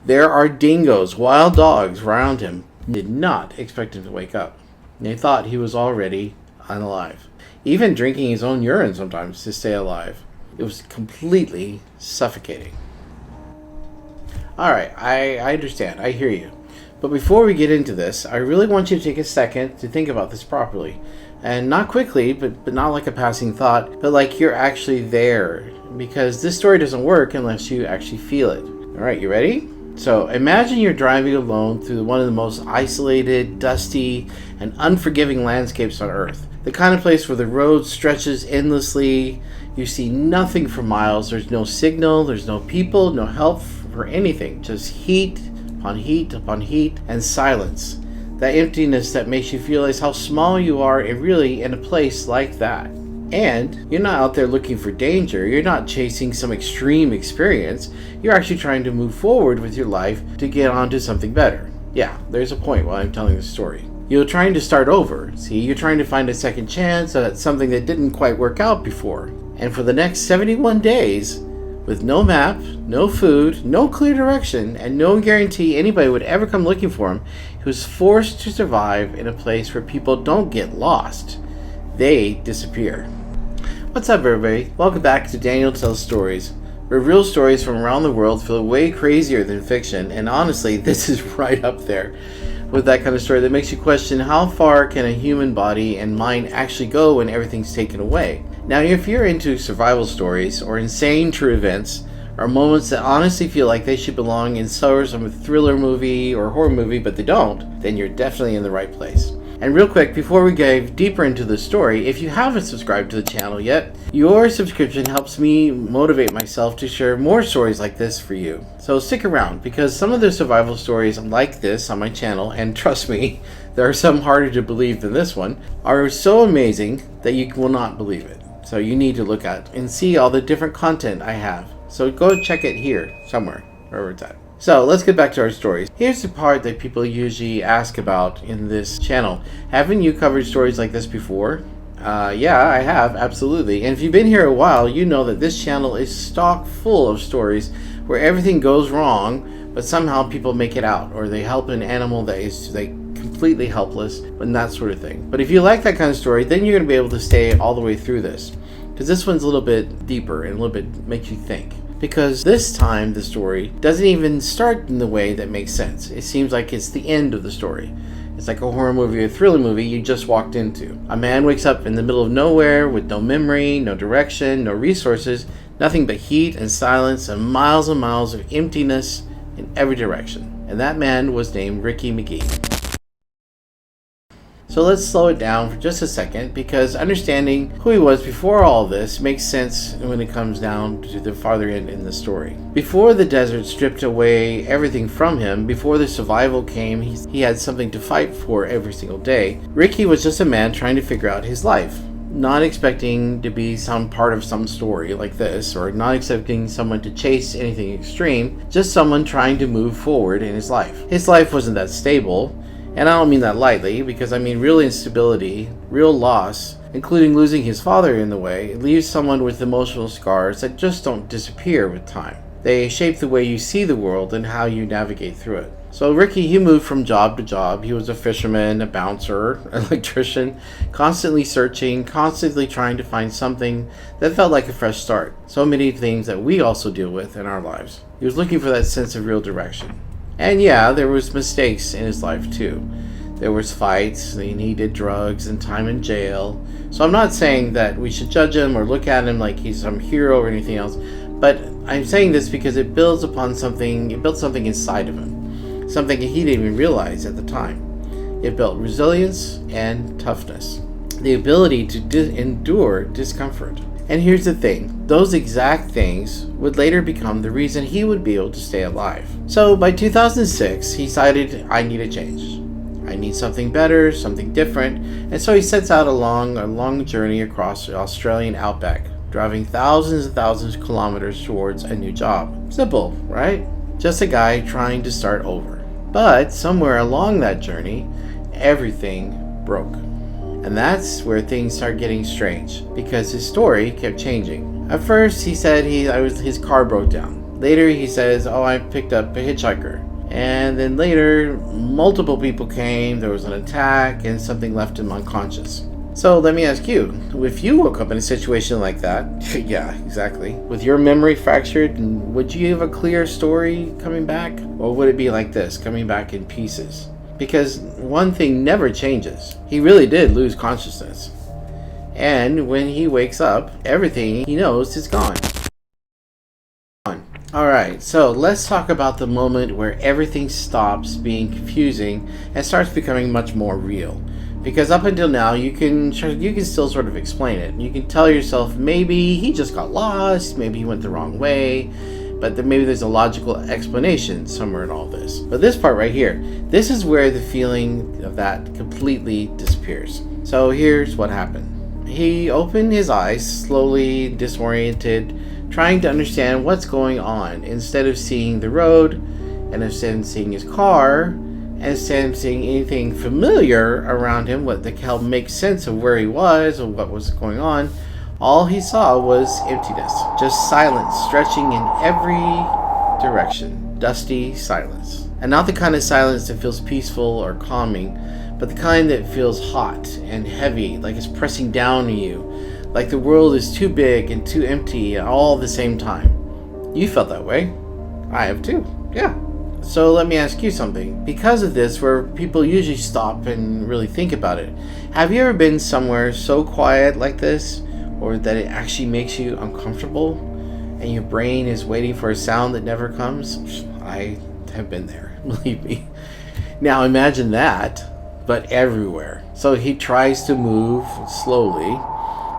There are dingoes, wild dogs around him. He did not expect him to wake up. They thought he was already unalive. Even drinking his own urine sometimes to stay alive. It was completely suffocating. Alright, I understand. I hear you. But before we get into this, I really want you to take a second to think about this properly. And not quickly, but not like a passing thought, but like you're actually there. Because this story doesn't work unless you actually feel it. Alright, you ready? So imagine you're driving alone through one of the most isolated, dusty, and unforgiving landscapes on Earth. The kind of place where the road stretches endlessly, you see nothing for miles, there's no signal, there's no people, no help for anything, just heat upon heat upon heat, and silence. That emptiness that makes you realize how small you are really in a place like that. And you're not out there looking for danger, you're not chasing some extreme experience, you're actually trying to move forward with your life to get on to something better. Yeah, there's a point while I'm telling this story. You're trying to start over. See, you're trying to find a second chance at something that didn't quite work out before. And for the next 71 days, with no map, no food, no clear direction, and no guarantee anybody would ever come looking for him, he was forced to survive in a place where people don't get lost. They disappear. What's up, everybody? Welcome back to Daniel Tells Stories, where real stories from around the world feel way crazier than fiction, and honestly, this is right up there with that kind of story that makes you question how far can a human body and mind actually go when everything's taken away. Now, if you're into survival stories or insane true events, or moments that honestly feel like they should belong in some thriller movie or horror movie, but they don't, then you're definitely in the right place. And real quick, before we go deeper into the story, if you haven't subscribed to the channel yet, your subscription helps me motivate myself to share more stories like this for you. So stick around, because some of the survival stories like this on my channel, and trust me, there are some harder to believe than this one, are so amazing that you will not believe it. So you need to look at and see all the different content I have. So go check it here, somewhere, wherever it's at. So let's get back to our stories. Here's the part that people usually ask about in this channel. Haven't you covered stories like this before? Yeah, I have, absolutely. And if you've been here a while, you know that this channel is stock full of stories where everything goes wrong, but somehow people make it out, or they help an animal that is completely helpless, and that sort of thing. But if you like that kind of story, then you're going to be able to stay all the way through this, because this one's a little bit deeper and a little bit makes you think. Because this time the story doesn't even start in the way that makes sense. It seems like it's the end of the story. It's like a horror movie or thriller movie you just walked into. A man wakes up in the middle of nowhere with no memory, no direction, no resources, nothing but heat and silence and miles of emptiness in every direction. And that man was named Ricky Megee. So let's slow it down for just a second, because understanding who he was before all this makes sense when it comes down to the farther end in the story. Before the desert stripped away everything from him, before the survival came, he had something to fight for every single day. Ricky was just a man trying to figure out his life, not expecting to be some part of some story like this, or not expecting someone to chase anything extreme, just someone trying to move forward in his life. His life wasn't that stable. And I don't mean that lightly, because I mean real instability, real loss, including losing his father in the way, leaves someone with emotional scars that just don't disappear with time. They shape the way you see the world and how you navigate through it. So Ricky, he moved from job to job. He was a fisherman, a bouncer, an electrician, constantly searching, constantly trying to find something that felt like a fresh start. So many things that we also deal with in our lives. He was looking for that sense of real direction. And yeah, there was mistakes in his life too. There was fights, and he did drugs and time in jail. So I'm not saying that we should judge him or look at him like he's some hero or anything else, but I'm saying this because it builds upon something, it built something inside of him. Something he didn't even realize at the time. It built resilience and toughness. The ability to endure discomfort. And here's the thing, those exact things would later become the reason he would be able to stay alive. So by 2006, he decided, I need a change. I need something better, something different. And so he sets out along a long journey across the Australian Outback, driving thousands and thousands of kilometers towards a new job. Simple, right? Just a guy trying to start over. But somewhere along that journey, everything broke. And that's where things start getting strange, because his story kept changing. At first, he said his car broke down. Later he says, oh, I picked up a hitchhiker. And then later, multiple people came, there was an attack, and something left him unconscious. So let me ask you, if you woke up in a situation like that, yeah, exactly, with your memory fractured, would you have a clear story coming back? Or would it be like this, coming back in pieces? Because one thing never changes. He really did lose consciousness. And when he wakes up, everything he knows is gone. Alright, so let's talk about the moment where everything stops being confusing and starts becoming much more real. Because up until now, you can still sort of explain it. You can tell yourself maybe he just got lost, maybe he went the wrong way, but maybe there's a logical explanation somewhere in all this. But this part right here, this is where the feeling of that completely disappears. So here's what happened. He opened his eyes, slowly disoriented, trying to understand what's going on. Instead of seeing the road, and instead of seeing his car, and instead of seeing anything familiar around him, what that helped make sense of where he was or what was going on, all he saw was emptiness. Just silence stretching in every direction. Dusty silence. And not the kind of silence that feels peaceful or calming, but the kind that feels hot and heavy, like it's pressing down on you, like the world is too big and too empty all at the same time. You felt that way. I have too. Yeah. So let me ask you something. Because of this, where people usually stop and really think about it, have you ever been somewhere so quiet like this, or that it actually makes you uncomfortable, and your brain is waiting for a sound that never comes? I have been there, believe me. Now imagine that, but everywhere. So he tries to move slowly,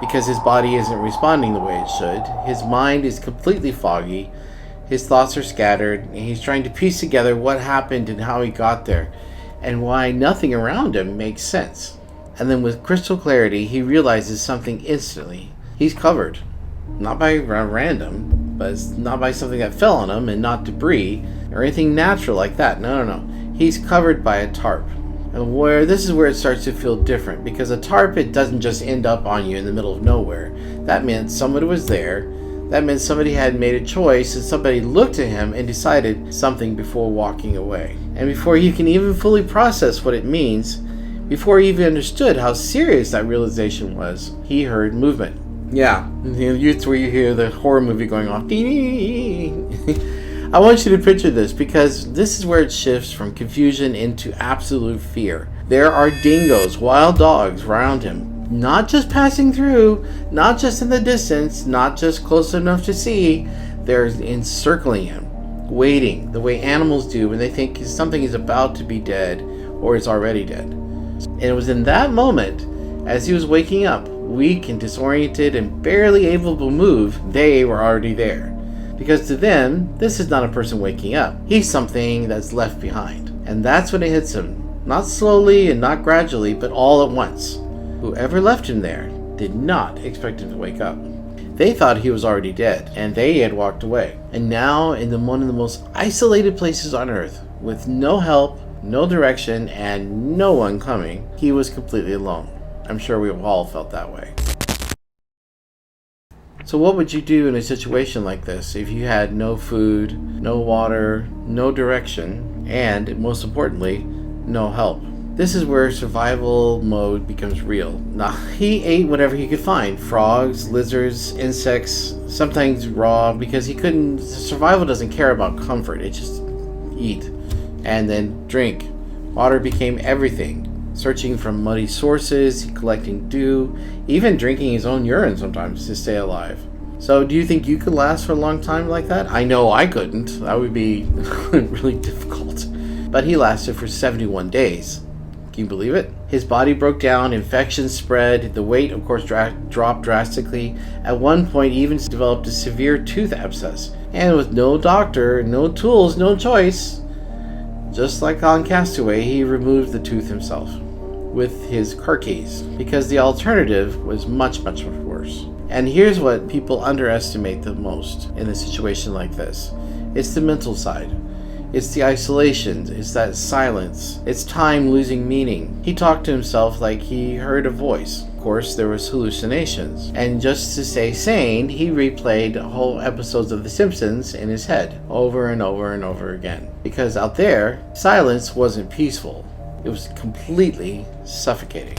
because his body isn't responding the way it should. His mind is completely foggy. His thoughts are scattered, and he's trying to piece together what happened and how he got there, and why nothing around him makes sense. And then with crystal clarity, he realizes something instantly. He's covered. Not by random, but it's not by something that fell on him, and not debris, or anything natural like that. No. He's covered by a tarp. And this is where it starts to feel different, because a tarp, it doesn't just end up on you in the middle of nowhere. That meant somebody was there. That meant somebody had made a choice, and somebody looked at him and decided something before walking away. And before he can even fully process what it means, before he even understood how serious that realization was, he heard movement. Yeah, it's where you hear the horror movie going off. I want you to picture this, because this is where it shifts from confusion into absolute fear. There are dingoes, wild dogs around him, not just passing through, not just in the distance, not just close enough to see. They're encircling him, waiting, the way animals do when they think something is about to be dead or is already dead. And it was in that moment, as he was waking up, weak and disoriented and barely able to move, they were already there. Because to them, this is not a person waking up. He's something that's left behind. And that's when it hits him. Not slowly and not gradually, but all at once. Whoever left him there did not expect him to wake up. They thought he was already dead, and they had walked away. And now, in one of the most isolated places on Earth, with no help, no direction, and no one coming, he was completely alone. I'm sure we've all felt that way. So what would you do in a situation like this if you had no food, no water, no direction, and, most importantly, no help? This is where survival mode becomes real. Now, he ate whatever he could find. Frogs, lizards, insects, sometimes raw, because survival doesn't care about comfort. It just eat. And then drink. Water became everything. Searching for muddy sources, collecting dew, even drinking his own urine sometimes to stay alive. So do you think you could last for a long time like that? I know I couldn't. That would be really difficult. But he lasted for 71 days. Can you believe it? His body broke down, infections spread, the weight of course dropped drastically. At one point he even developed a severe tooth abscess. And with no doctor, no tools, no choice, just like on Castaway, he removed the tooth himself with his car keys, because the alternative was much, much worse. And here's what people underestimate the most in a situation like this. It's the mental side. It's the isolation. It's that silence. It's time losing meaning. He talked to himself like he heard a voice. course, there was hallucinations. And just to stay sane, he replayed whole episodes of The Simpsons in his head over and over and over again. Because out there, silence wasn't peaceful. It was completely suffocating.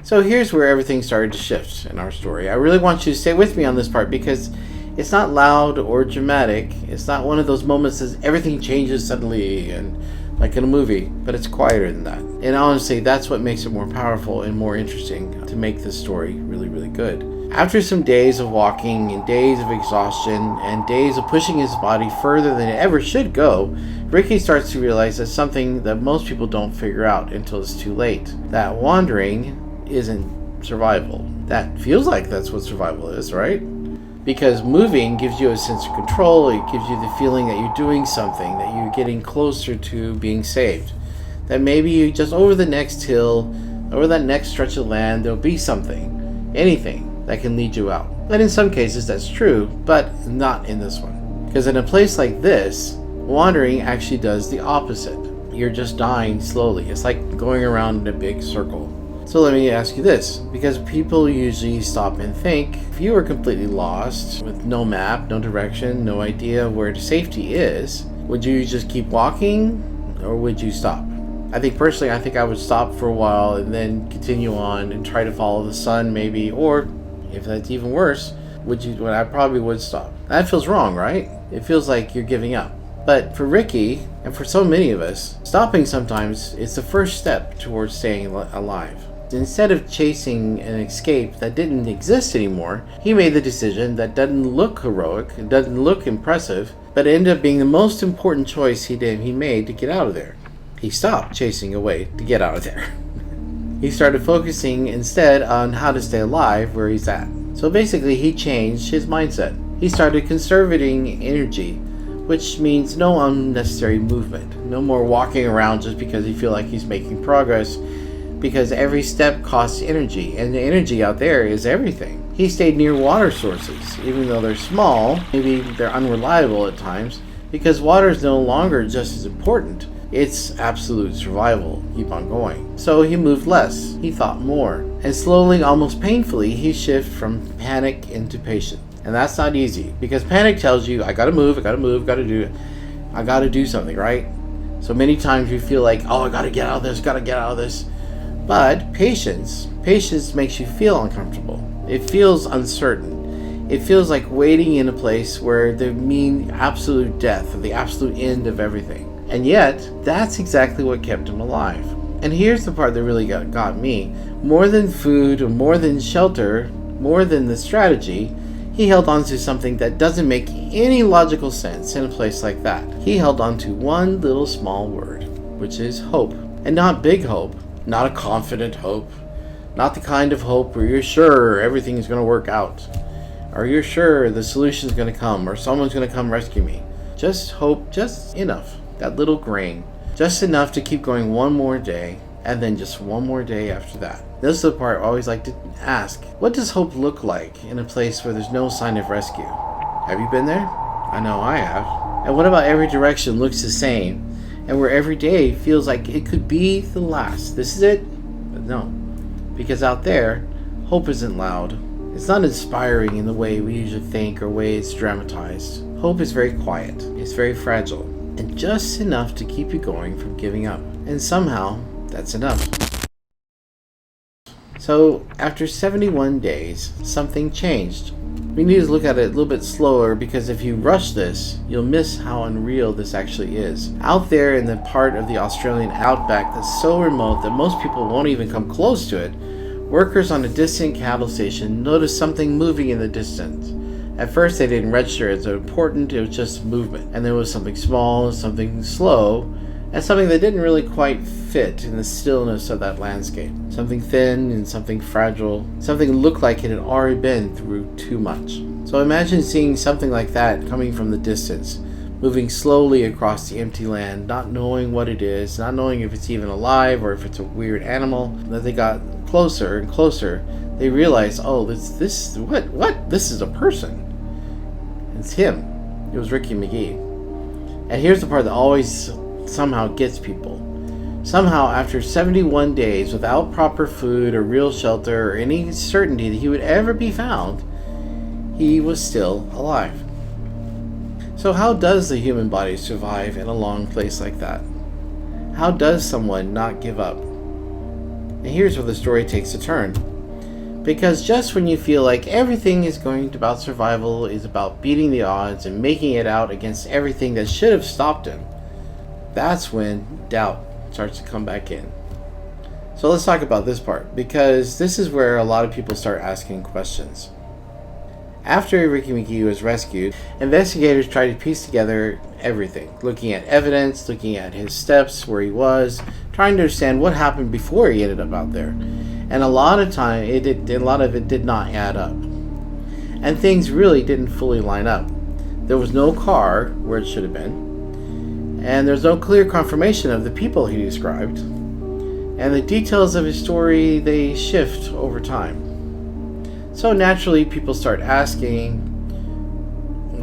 So here's where everything started to shift in our story. I really want you to stay with me on this part because it's not loud or dramatic. It's not one of those moments that everything changes suddenly and like in a movie, but it's quieter than that. And honestly, that's what makes it more powerful and more interesting to make this story really, really good. After some days of walking and days of exhaustion and days of pushing his body further than it ever should go, Ricky starts to realize that something that most people don't figure out until it's too late. That wandering isn't survival. That feels like that's what survival is, right? Because moving gives you a sense of control. It gives you the feeling that you're doing something, that you're getting closer to being saved. That maybe you just over the next hill, over that next stretch of land, there'll be something, anything that can lead you out. And in some cases that's true, but not in this one. Because in a place like this, wandering actually does the opposite. You're just dying slowly. It's like going around in a big circle. So let me ask you this, because people usually stop and think, if you were completely lost, with no map, no direction, no idea where safety is, would you just keep walking, or would you stop? I think personally, I would stop for a while and then continue on and try to follow the sun maybe, or if that's even worse, I probably would stop. That feels wrong, right? It feels like you're giving up. But for Ricky, and for so many of us, stopping sometimes is the first step towards staying alive. Instead of chasing an escape that didn't exist anymore, he made the decision that doesn't look heroic, it doesn't look impressive, but it ended up being the most important choice he made to get out of there. He stopped chasing away to get out of there. He started focusing instead on how to stay alive where he's at. So basically he changed his mindset. He started conserving energy, which means no unnecessary movement. No more walking around just because you feel like he's making progress, because every step costs energy, and the energy out there is everything. He stayed near water sources, even though they're small, maybe they're unreliable at times, because water is no longer just as important. It's absolute survival. Keep on going. So he moved less, he thought more, and slowly, almost painfully, he shifted from panic into patience. And that's not easy, because panic tells you, I gotta move, I gotta do something, right? So many times you feel like, oh, I gotta get out of this. But patience makes you feel uncomfortable. It feels uncertain. It feels like waiting in a place where they mean absolute death, or the absolute end of everything. And yet, that's exactly what kept him alive. And here's the part that really got me. More than food, or more than shelter, more than the strategy, he held on to something that doesn't make any logical sense in a place like that. He held on to one little small word, which is hope. And not big hope. Not a confident hope. Not the kind of hope where you're sure everything is going to work out. Or you're sure the solution is going to come. Or someone's going to come rescue me. Just hope, just enough. That little grain. Just enough to keep going one more day. And then just one more day after that. This is the part I always like to ask. What does hope look like in a place where there's no sign of rescue? Have you been there? I know I have. And what about every direction looks the same? And where every day feels like it could be the last. This is it? But no. Because out there, hope isn't loud. It's not inspiring in the way we usually think or way it's dramatized. Hope is very quiet. It's very fragile. And just enough to keep you going from giving up. And somehow, that's enough. So, after 71 days, something changed. We need to look at it a little bit slower, because if you rush this, you'll miss how unreal this actually is. Out there in the part of the Australian Outback that's so remote that most people won't even come close to it, workers on a distant cattle station noticed something moving in the distance. At first they didn't register as important, it was just movement. And there was something small, something slow, and something that didn't really quite fit in the stillness of that landscape. Something thin and something fragile. Something that looked like it had already been through too much. So imagine seeing something like that coming from the distance, moving slowly across the empty land, not knowing what it is, not knowing if it's even alive or if it's a weird animal. As they got closer and closer, they realized, oh, this is a person. It's him. It was Ricky Megee. And here's the part that always somehow gets people. Somehow, after 71 days without proper food or real shelter or any certainty that he would ever be found, he was still alive. So how does the human body survive in a long place like that? How does someone not give up? And here's where the story takes a turn. Because just when you feel like everything is going about survival is about beating the odds and making it out against everything that should have stopped him, that's when doubt starts to come back in. So let's talk about this part, because this is where a lot of people start asking questions. After Ricky Megee was rescued, investigators tried to piece together everything, looking at evidence, looking at his steps, where he was, trying to understand what happened before he ended up out there. And a lot of it did not add up. And things really didn't fully line up. There was no car where it should have been. And there's no clear confirmation of the people he described. And the details of his story, they shift over time. So naturally, people start asking,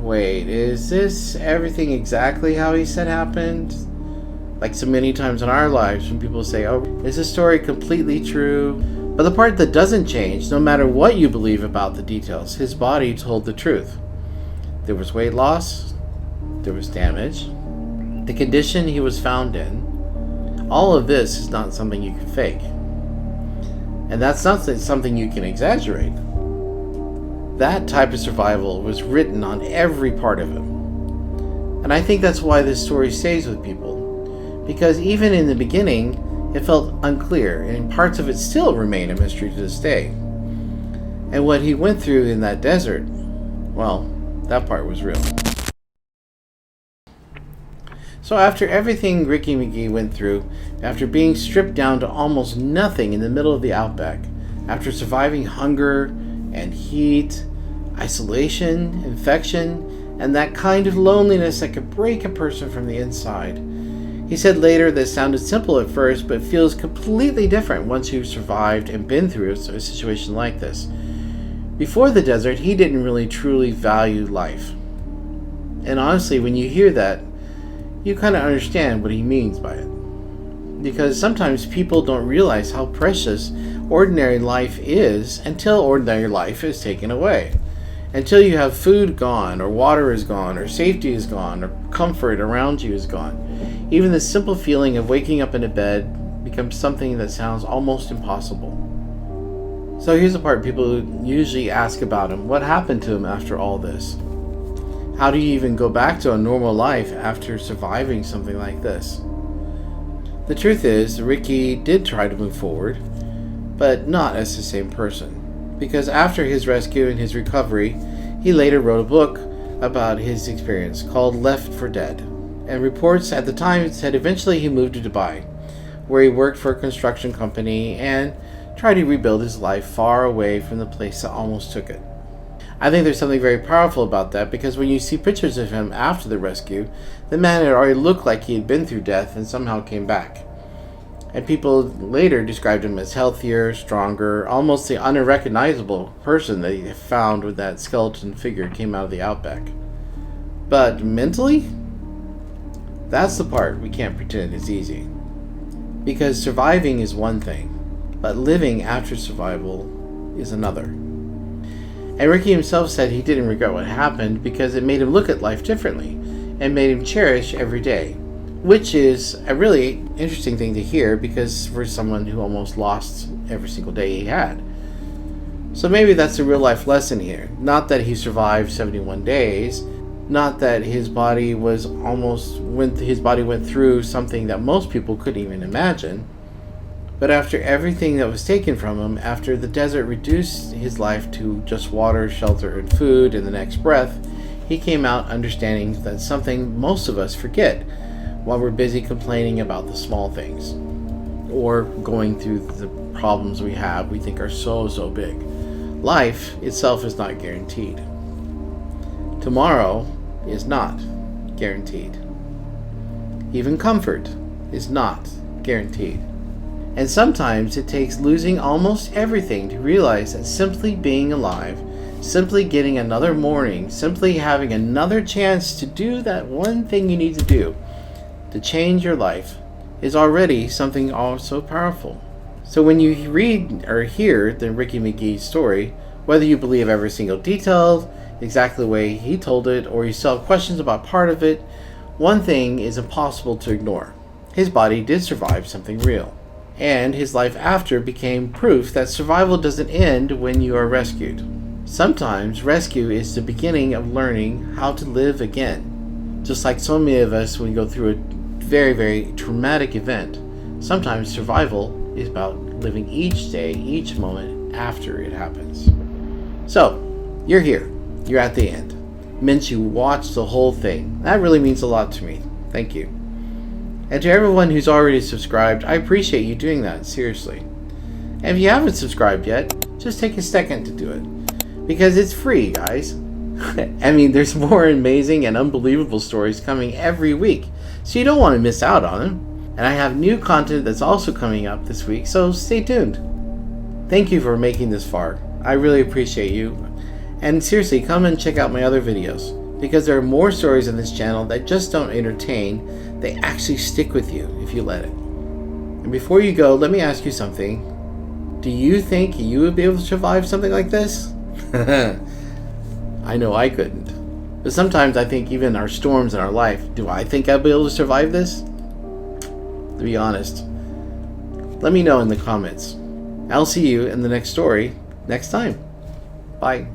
wait, is this everything exactly how he said happened? Like so many times in our lives when people say, oh, is this story completely true? But the part that doesn't change, no matter what you believe about the details, his body told the truth. There was weight loss, there was damage, the condition he was found in. All of this is not something you can fake. And that's not something you can exaggerate. That type of survival was written on every part of him. And I think that's why this story stays with people. Because even in the beginning, it felt unclear, and parts of it still remain a mystery to this day. And what he went through in that desert, well, that part was real. So after everything Ricky Megee went through, after being stripped down to almost nothing in the middle of the outback, after surviving hunger and heat, isolation, infection, and that kind of loneliness that could break a person from the inside, he said later that sounded simple at first, but feels completely different once you've survived and been through a situation like this. Before the desert, he didn't really truly value life. And honestly, when you hear that, you kind of understand what he means by it. Because sometimes people don't realize how precious ordinary life is until ordinary life is taken away. Until you have food gone, or water is gone, or safety is gone, or comfort around you is gone. Even the simple feeling of waking up in a bed becomes something that sounds almost impossible. So here's the part people usually ask about him. What happened to him after all this? How do you even go back to a normal life after surviving something like this? The truth is, Ricky did try to move forward, but not as the same person. Because after his rescue and his recovery, he later wrote a book about his experience called Left for Dead. And reports at the time said eventually he moved to Dubai, where he worked for a construction company and tried to rebuild his life far away from the place that almost took it. I think there's something very powerful about that, because when you see pictures of him after the rescue, the man had already looked like he had been through death and somehow came back. And people later described him as healthier, stronger, almost the unrecognizable person that he found when that skeleton figure came out of the outback. But mentally, that's the part we can't pretend is easy. Because surviving is one thing, but living after survival is another. And Ricky himself said he didn't regret what happened because it made him look at life differently and made him cherish every day. Which is a really interesting thing to hear, because for someone who almost lost every single day he had. So maybe that's a real life lesson here. Not that he survived 71 days, not that his body went through something that most people couldn't even imagine, but after everything that was taken from him, after the desert reduced his life to just water, shelter, and food in the next breath, he came out understanding that something most of us forget while we're busy complaining about the small things or going through the problems we think are so big. Life itself is not guaranteed. Tomorrow is not guaranteed. Even comfort is not guaranteed. And sometimes it takes losing almost everything to realize that simply being alive, simply getting another morning, simply having another chance to do that one thing you need to do, to change your life, is already something so powerful. So when you read or hear the Ricky Megee story, whether you believe every single detail exactly the way he told it, or you still have questions about part of it, one thing is impossible to ignore. His body did survive something real. And his life after became proof that survival doesn't end when you are rescued. Sometimes rescue is the beginning of learning how to live again. Just like so many of us when we go through a very, very traumatic event, sometimes survival is about living each day, each moment after it happens. So, you're here. You're at the end. It means you watched the whole thing. That really means a lot to me. Thank you. And to everyone who's already subscribed, I appreciate you doing that, seriously. And if you haven't subscribed yet, just take a second to do it. Because it's free, guys. I mean, there's more amazing and unbelievable stories coming every week, so you don't want to miss out on them. And I have new content that's also coming up this week, so stay tuned. Thank you for making this far. I really appreciate you. And seriously, come and check out my other videos, because there are more stories on this channel that just don't entertain, they actually stick with you if you let it. And before you go, let me ask you something. Do you think you would be able to survive something like this? I know I couldn't. But sometimes I think even our storms in our life, do I think I'd be able to survive this? To be honest. Let me know in the comments. I'll see you in the next story next time. Bye.